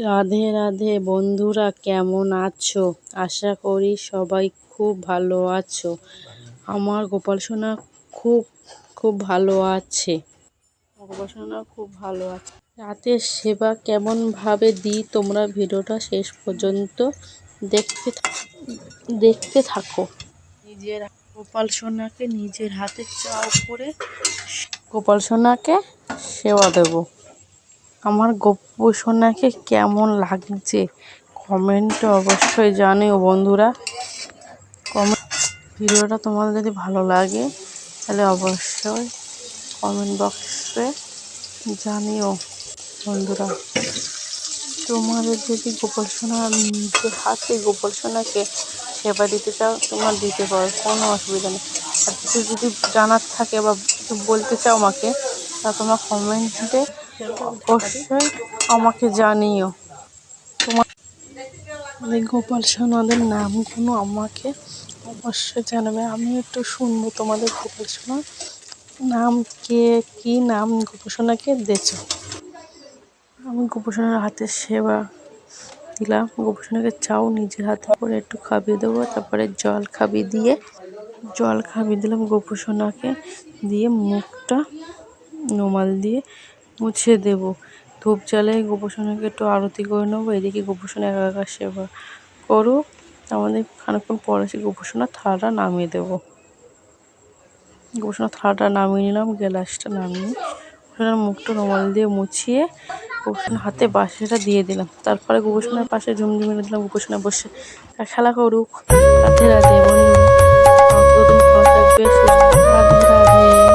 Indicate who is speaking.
Speaker 1: রাধে রাধে বন্ধুরা, কেমন আছো? আশা করি সবাই খুব ভালো আছো। আমার গোপাল সোনা খুব খুব ভালো আছে। গোপাল সোনা খুব ভালো আছে। রাতের সেবা কেমনভাবে দিই তোমরা ভিডিওটা শেষ পর্যন্ত দেখতে থাকো। নিজের গোপাল সোনাকে নিজের হাতে চাও করে গোপাল সোনাকে সেবা দেব। আমার গোপু সোনাকে কেমন লাগছে কমেন্টে অবশ্যই জানিও বন্ধুরা। ভিডিওটা তোমাদের যদি ভালো লাগে তাহলে অবশ্যই কমেন্ট বক্সে জানিও বন্ধুরা। তোমাদের যদি গোপাল সোনা নিজের হাতে গোপাল সোনাকে সেবা দিতে চাও তোমরা দিতে পারো, কোনো অসুবিধা নেই। আর কিছু যদি জানার থাকে বা কিছু বলতে চাও আমাকে, তা তোমরা কমেন্টে অবশ্যই আমাকে জানিও। তোমাদের গোপাল সোনাদের নামগুলো আমাকে অবশ্যই জানাবে, আমি একটু শুনবো তোমাদের গোপাল সোনার নাম, কে কী নাম গোপাল সোনাকে দিয়েছো। আমি গোপাল সোনার হাতে সেবা দিলাম। গোপাল সোনাকে চাও নিজের হাতে করে একটু খাবিয়ে দেবো, তারপরে জল খাবিয়ে দিলাম গোপাল সোনাকে, দিয়ে মুখটা রুমাল দিয়ে মুছে দেবো। ধূপ জ্বালিয়ে গোপাল সোনাকে একটু আরতি করে নেবো। এদিকে গোপাল সোনা একা একা সেবা করুক, আমাদের খানিকক্ষণ পরে সে গোপাল সোনার থালাটা নামিয়ে দেবো। গোপাল সোনার থালাটা নামিয়ে নিলাম, গ্লাসটা নামিয়ে গোপাল মুখটা রুমাল দিয়ে মুছিয়ে গোপাল সোনার হাতে বাঁশিটা দিয়ে দিলাম। তারপরে গোপাল সোনার পাশে ঝুমঝুমি দিলাম, গোপাল সোনা বসে খেলা করুক। রাধে রাধে বন্ধুরা, ভালো থাকবে, রাধে রাধে।